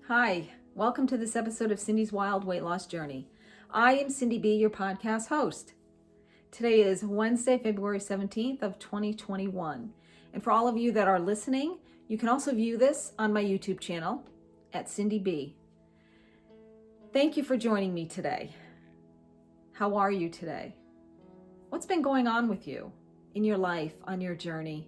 Hi, welcome to this episode of Cindy's Wild Weight Loss Journey. I am Cindy B, your podcast host. Today is Wednesday, February 17th of 2021. And for all of you that are listening, you can also view this on my YouTube channel at Cindy B. Thank you for joining me today. How are you today? What's been going on with you in your life, on your journey?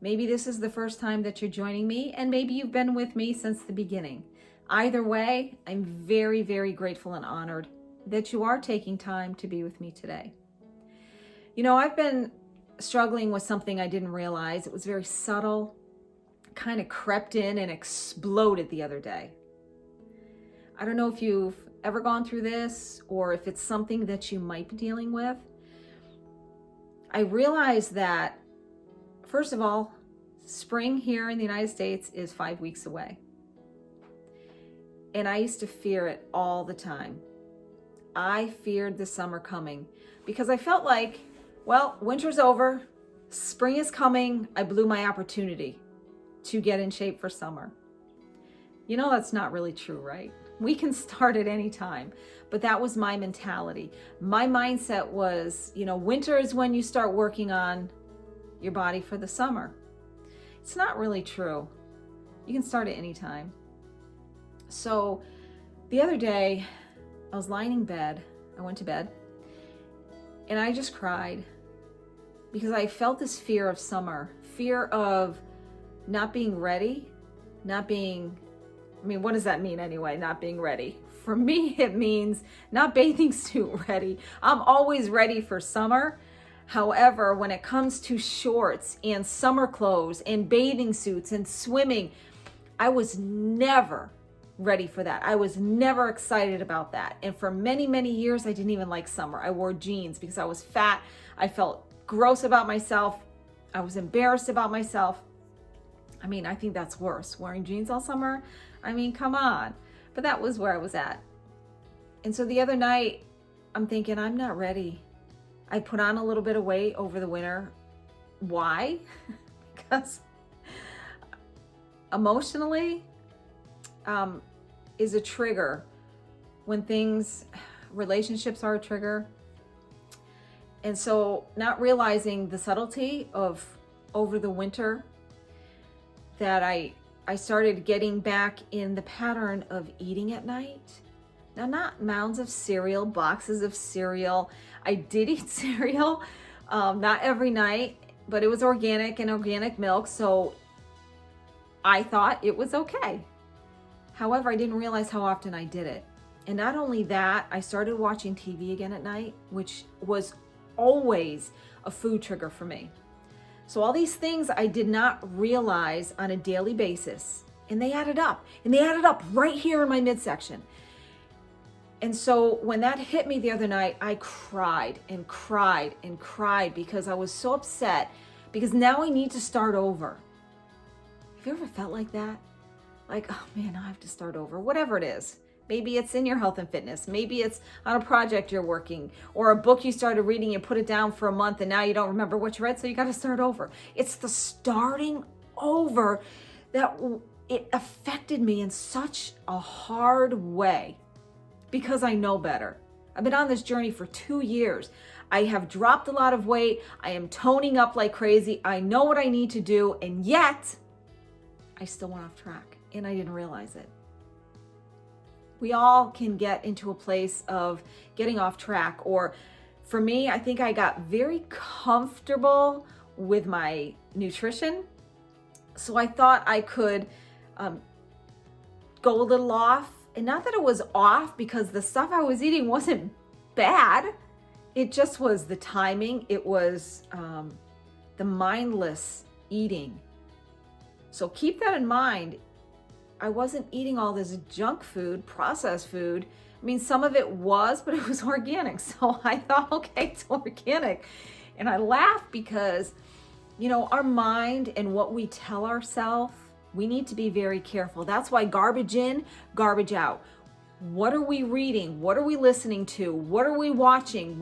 Maybe this is the first time that you're joining me, and maybe you've been with me since the beginning. Either way, I'm very, very grateful and honored that you are taking time to be with me today. You know, I've been struggling with something I didn't realize. It was very subtle, kind of crept in and exploded the other day. I don't know if you've ever gone through this or if it's something that you might be dealing with. I realized that, first of all, spring here in the United States is 5 weeks away. And I used to fear it all the time. I feared the summer coming because I felt like, well, winter's over, spring is coming, I blew my opportunity to get in shape for summer. You know, that's not really true, right? We can start at any time, but that was my mentality. My mindset was, winter is when you start working on your body for the summer. It's not really true. You can start at any time. So the other day, I was lying in bed. I went to bed and I just cried because I felt this fear of summer, fear of not being ready, what does that mean anyway, not being ready? For me, it means not bathing suit ready. I'm always ready for summer. However, when it comes to shorts and summer clothes and bathing suits and swimming, I was never ready for that. I was never excited about that. And for many, many years, I didn't even like summer. I wore jeans because I was fat. I felt gross about myself. I was embarrassed about myself. I think that's worse. Wearing jeans all summer? Come on. But that was where I was at. And so the other night, I'm thinking, I'm not ready. I put on a little bit of weight over the winter. Why? Because emotionally is a trigger. When relationships are a trigger. And so not realizing the subtlety of over the winter that I started getting back in the pattern of eating at night. Now, not mounds of cereal, boxes of cereal. I did eat cereal, not every night, but it was organic and organic milk, so I thought it was okay. However, I didn't realize how often I did it. And not only that, I started watching TV again at night, which was always a food trigger for me. So all these things I did not realize on a daily basis, and they added up right here in my midsection. And so when that hit me the other night, I cried and cried and cried because I was so upset because now I need to start over. Have you ever felt like that? Like, oh man, now I have to start over, whatever it is. Maybe it's in your health and fitness. Maybe it's on a project you're working or a book you started reading and put it down for a month and now you don't remember what you read, so you got to start over. It's the starting over that it affected me in such a hard way because I know better. I've been on this journey for 2 years. I have dropped a lot of weight. I am toning up like crazy. I know what I need to do, and yet I still went off track and I didn't realize it. We all can get into a place of getting off track, or for me, I think I got very comfortable with my nutrition. So I thought I could go a little off, and not that it was off because the stuff I was eating wasn't bad. It just was the timing. It was the mindless eating. So keep that in mind. I wasn't eating all this junk food, processed food. Some of it was, but it was organic. So I thought, okay, it's organic. And I laughed because, our mind and what we tell ourselves, we need to be very careful. That's why garbage in, garbage out. What are we reading? What are we listening to? What are we watching?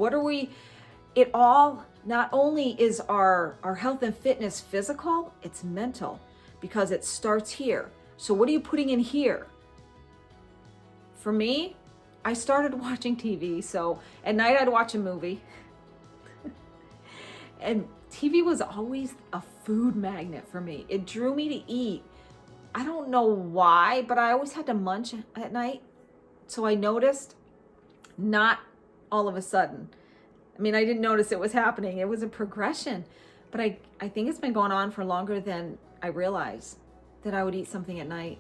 It all, not only is our health and fitness physical, it's mental because it starts here. So what are you putting in here? for me, I started watching TV. So at night I'd watch a movie. And TV was always a food magnet for me. It drew me to eat. I don't know why, but I always had to munch at night. So I noticed, not all of a sudden. I mean, I didn't notice it was happening. It was a progression. But I think it's been going on for longer than I realized, that I would eat something at night.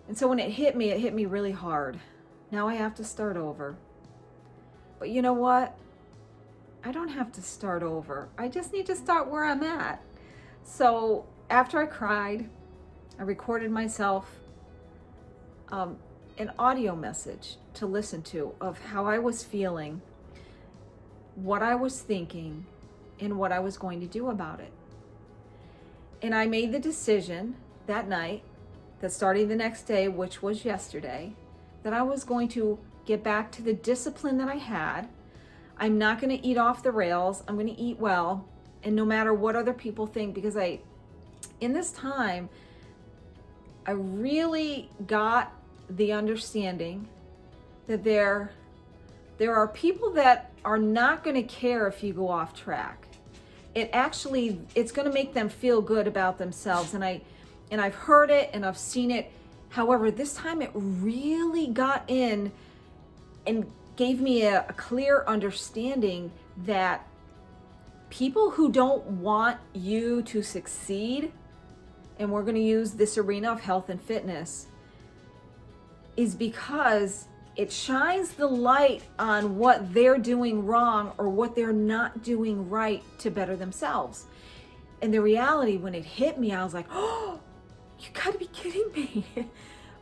And so when it hit me really hard. Now I have to start over. But you know what? I don't have to start over. I just need to start where I'm at. So after I cried, I recorded myself an audio message to listen to of how I was feeling, what I was thinking, and what I was going to do about it. And I made the decision that night, that starting the next day, which was yesterday, that I was going to get back to the discipline that I had. I'm not going to eat off the rails. I'm going to eat well. And no matter what other people think, because in this time, I really got the understanding that there are people that are not going to care if you go off track. It's going to make them feel good about themselves. And I've heard it and I've seen it. However, this time it really got in and gave me a clear understanding that people who don't want you to succeed, and we're going to use this arena of health and fitness, is because it shines the light on what they're doing wrong or what they're not doing right to better themselves. And the reality, when it hit me, I was like, oh, you gotta be kidding me.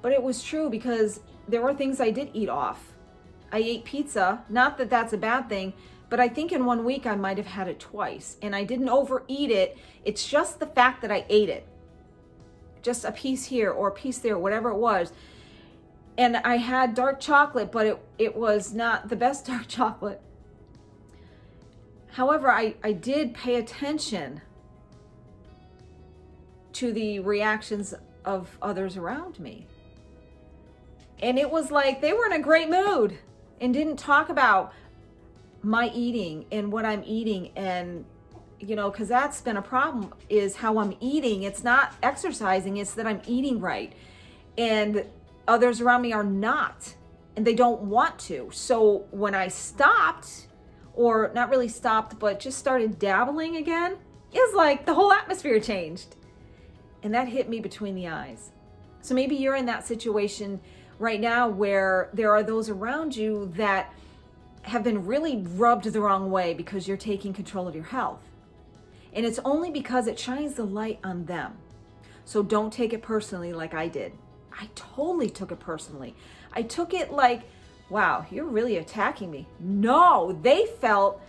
But it was true, because there were things I did eat off. I ate pizza, not that that's a bad thing, but I think in 1 week I might have had it twice, and I didn't overeat it. It's just the fact that I ate it. Just a piece here or a piece there, whatever it was. And I had dark chocolate, but it was not the best dark chocolate. However, I did pay attention to the reactions of others around me. And it was like they were in a great mood and didn't talk about my eating and what I'm eating. And, because that's been a problem, is how I'm eating. It's not exercising, it's that I'm eating right. And others around me are not, and they don't want to. So when I stopped, or not really stopped, but just started dabbling again, it's like the whole atmosphere changed. And that hit me between the eyes. So maybe you're in that situation right now where there are those around you that have been really rubbed the wrong way because you're taking control of your health. And it's only because it shines the light on them. So don't take it personally like I did. I totally took it personally. I took it like, wow, you're really attacking me. No, they felt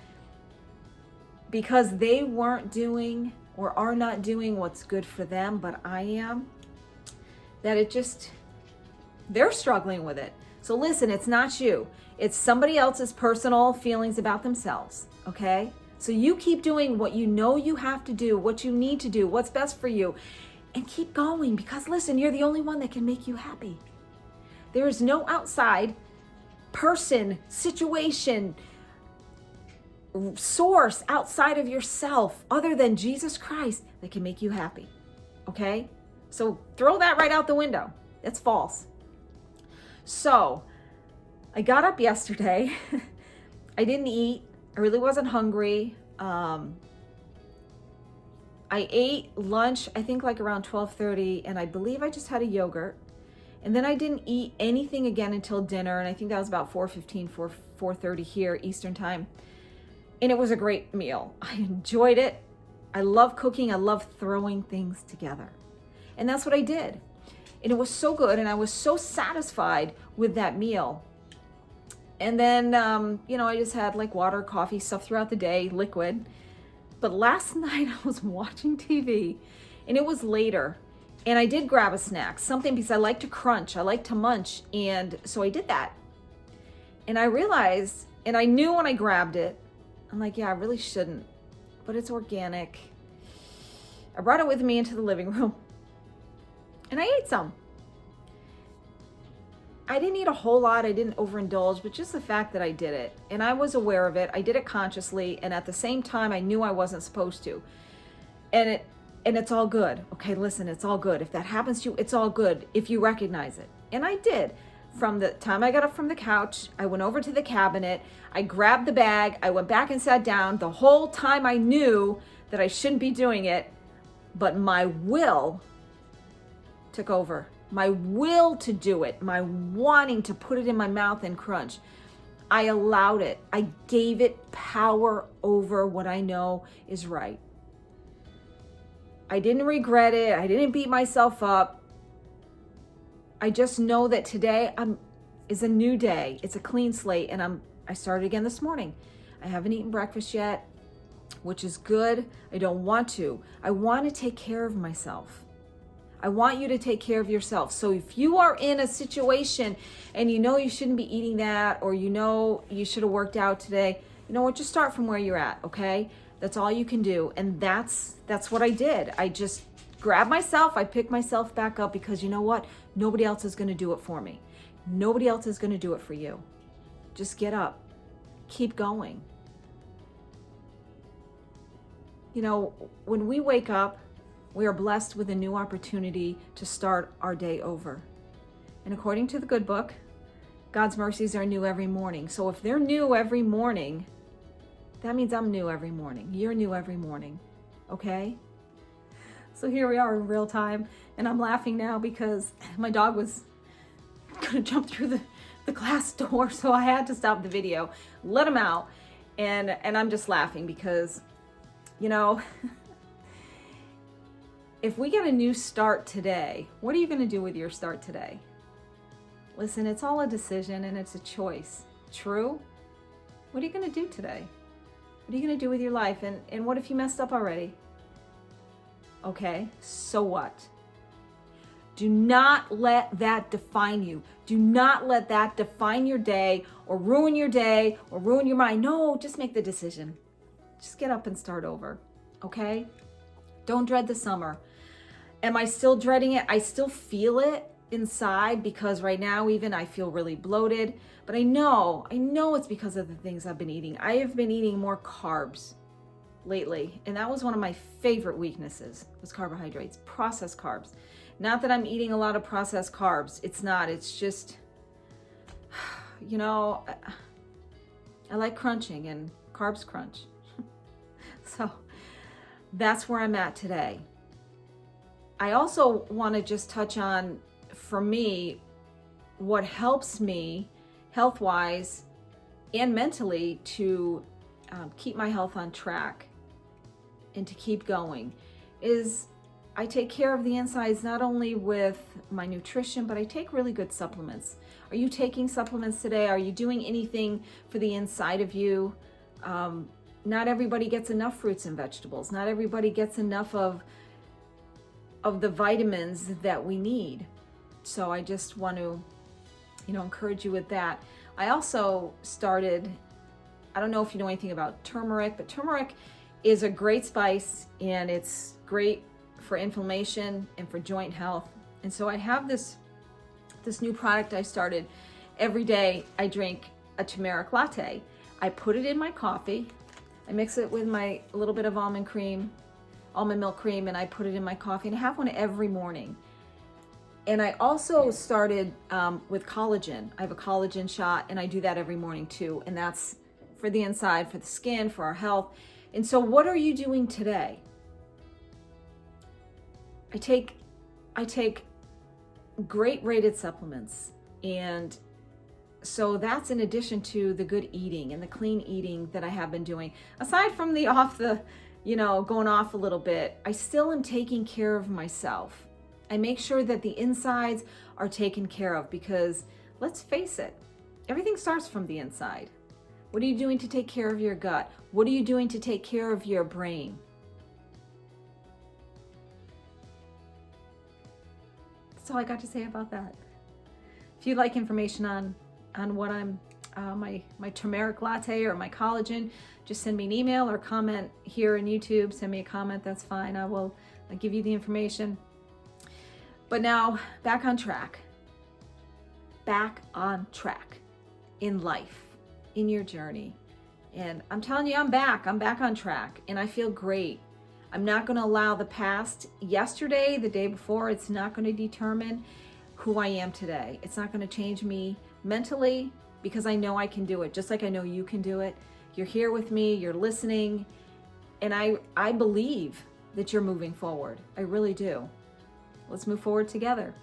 because they weren't doing or are not doing what's good for them, but I am, that they're struggling with it. So listen, it's not you. It's somebody else's personal feelings about themselves, okay? So you keep doing what you know you have to do, what you need to do, what's best for you, and keep going, because listen, you're the only one that can make you happy. There is no outside person, situation, source outside of yourself other than Jesus Christ that can make you happy. Okay? So throw that right out the window. It's false. So I got up yesterday. I didn't eat. I really wasn't hungry. I ate lunch, I think like around 12:30, and I believe I just had a yogurt. And then I didn't eat anything again until dinner, and I think that was about 4:15, 4:30 here, Eastern time. And it was a great meal. I enjoyed it. I love cooking. I love throwing things together. And that's what I did. And it was so good, and I was so satisfied with that meal. And then, I just had like water, coffee, stuff throughout the day, liquid. But last night I was watching TV, and it was later. And I did grab a snack, something, because I like to crunch, I like to munch. And so I did that. And I realized, and I knew when I grabbed it, I'm like, yeah, I really shouldn't, but it's organic. I brought it with me into the living room, and I ate some. I didn't eat a whole lot. I didn't overindulge, but just the fact that I did it and I was aware of it, I did it consciously. And at the same time, I knew I wasn't supposed to. And it's all good. Okay, listen, it's all good. If that happens to you, it's all good if you recognize it. And I did. From the time I got up from the couch, I went over to the cabinet, I grabbed the bag, I went back and sat down. The whole time I knew that I shouldn't be doing it, but my will took over. My will to do it, my wanting to put it in my mouth and crunch. I allowed it. I gave it power over what I know is right. I didn't regret it. I didn't beat myself up. I just know that today is a new day. It's a clean slate, and I started again this morning. I haven't eaten breakfast yet, which is good. I don't want to. I want to take care of myself. I want you to take care of yourself. So if you are in a situation and you know you shouldn't be eating that, or you know you should have worked out today, you know what, just start from where you're at, okay? That's all you can do. And that's what I did. I just grabbed myself, I picked myself back up, because you know what? Nobody else is going to do it for me. Nobody else is going to do it for you. Just get up. Keep going. You know, when we wake up, we are blessed with a new opportunity to start our day over. And according to the good book, God's mercies are new every morning. So if they're new every morning, that means I'm new every morning. You're new every morning. Okay? So here we are in real time. And I'm laughing now because my dog was going to jump through the glass door. So I had to stop the video, let him out. And I'm just laughing because, you know, if we get a new start today, what are you going to do with your start today? Listen, it's all a decision and it's a choice. True? What are you going to do today? What are you going to do with your life? And what if you messed up already? Okay, so what? Do not let that define you. Do not let that define your day or ruin your mind. No, just make the decision. Just get up and start over, okay? Don't dread the summer. Am I still dreading it? I still feel it inside, because right now even I feel really bloated, but I know it's because of the things I've been eating. I have been eating more carbs lately, and that was one of my favorite weaknesses, was carbohydrates, processed carbs. Not that I'm eating a lot of processed carbs. It's not. It's just, you know, I like crunching, and carbs crunch. So that's where I'm at today. I also want to just touch on, for me, what helps me health-wise and mentally to keep my health on track and to keep going is I take care of the insides, not only with my nutrition, but I take really good supplements. Are you taking supplements today? Are you doing anything for the inside of you? Not everybody gets enough fruits and vegetables. Not everybody gets enough of the vitamins that we need. So I just want to, encourage you with that. I also started, I don't know if you know anything about turmeric, but turmeric is a great spice, and it's great for inflammation and for joint health. And so I have this new product I started. Every day I drink a turmeric latte. I put it in my coffee. I mix it with my little bit of almond milk cream, and I put it in my coffee, and I have one every morning. And I also started with collagen. I have a collagen shot, and I do that every morning too. And that's for the inside, for the skin, for our health. And so what are you doing today? I take great rated supplements. And so that's in addition to the good eating and the clean eating that I have been doing. Aside from the going off a little bit, I still am taking care of myself. I make sure that the insides are taken care of, because let's face it, everything starts from the inside. What are you doing to take care of your gut? What are you doing to take care of your brain? That's all I got to say about that. If you'd like information on what I'm my turmeric latte or my collagen, just send me an email or comment here on YouTube. Send me a comment, that's fine. I'll give you the information. But now back on track. back on track in life, in your journey. And I'm telling you, I'm back on track, and I feel great. I'm not going to allow the past, yesterday, the day before, it's not going to determine who I am today. It's not going to change me mentally, because I know I can do it, just like I know you can do it. You're here with me, you're listening, and I believe that you're moving forward. I really do. Let's move forward together.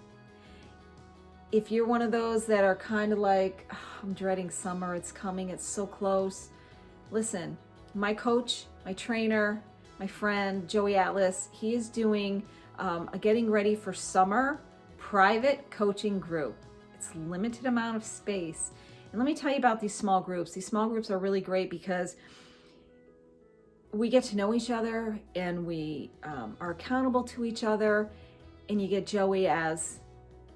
If you're one of those that are kind of like, "Oh, I'm dreading summer, it's coming, it's so close," listen, my coach, my trainer, my friend, Joey Atlas, he is doing a getting ready for summer private coaching group. It's a limited amount of space. And let me tell you about these small groups. These small groups are really great because we get to know each other, and we are accountable to each other, and you get Joey as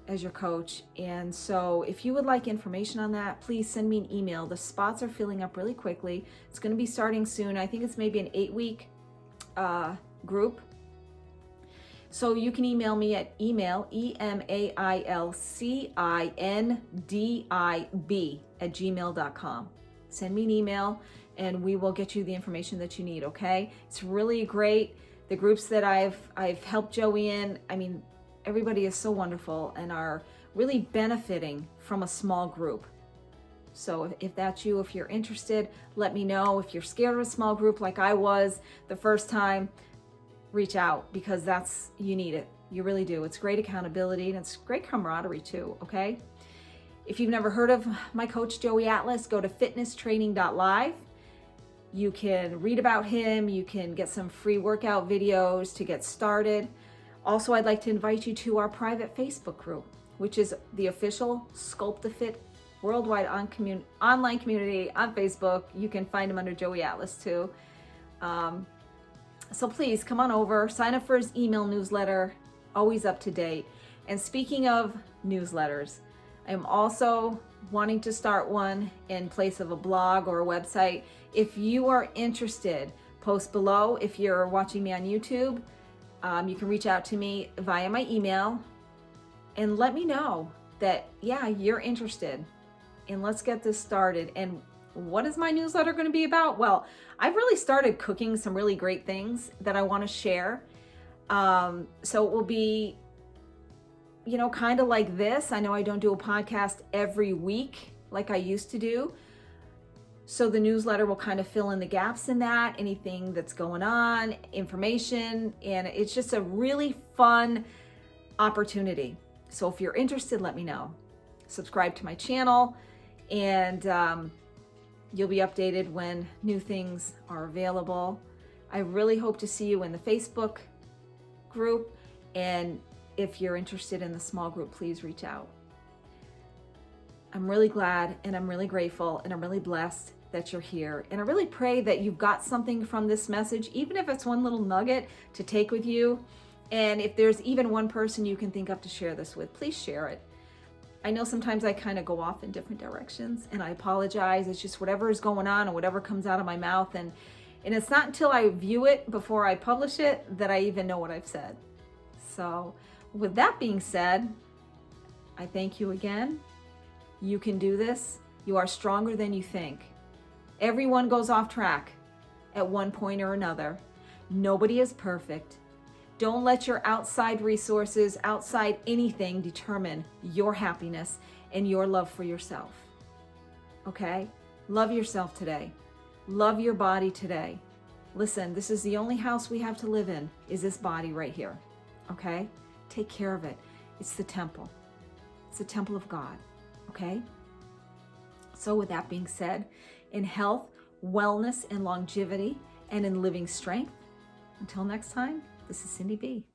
your coach. And so if you would like information on that, please send me an email. The spots are filling up really quickly. It's going to be starting soon. I think it's maybe an 8-week group. So you can email me at email, emailcindib@gmail.com. Send me an email and we will get you the information that you need, okay? It's really great. The groups that I've helped Joey in, I mean, everybody is so wonderful and are really benefiting from a small group. So if that's you, if you're interested, let me know. If you're scared of a small group like I was the first time, reach out, because you need it. You really do. It's great accountability and it's great camaraderie too, okay? If you've never heard of my coach, Joey Atlas, go to fitnesstraining.live. You can read about him. You can get some free workout videos to get started. Also, I'd like to invite you to our private Facebook group, which is the official Sculpt to Fit worldwide online community on Facebook. You can find him under Joey Atlas too. So please come on over, sign up for his email newsletter, always up to date. And speaking of newsletters, I am also wanting to start one in place of a blog or a website. If you are interested, post below. If you're watching me on YouTube, you can reach out to me via my email and let me know that, yeah, you're interested. And let's get this started. And what is my newsletter going to be about? Well, I've really started cooking some really great things that I want to share. So it will be, kind of like this. I know I don't do a podcast every week like I used to do. So the newsletter will kind of fill in the gaps in that, anything that's going on, information, and it's just a really fun opportunity. So if you're interested, let me know. Subscribe to my channel, and you'll be updated when new things are available. I really hope to see you in the Facebook group, and if you're interested in the small group, please reach out. I'm really glad and I'm really grateful and I'm really blessed that you're here. And I really pray that you've got something from this message, even if it's one little nugget to take with you. And if there's even one person you can think of to share this with, please share it. I know sometimes I kind of go off in different directions, and I apologize. It's just whatever is going on and whatever comes out of my mouth. And it's not until I view it before I publish it that I even know what I've said. So with that being said, I thank you again. You can do this. You are stronger than you think. Everyone goes off track at one point or another. Nobody is perfect. Don't let your outside resources, outside anything, determine your happiness and your love for yourself. Okay? Love yourself today. Love your body today. Listen, this is the only house we have to live in, is this body right here. Okay? Take care of it. It's the temple. It's the temple of God. Okay? So with that being said, in health, wellness, and longevity, and in living strength, until next time, this is Cindy B.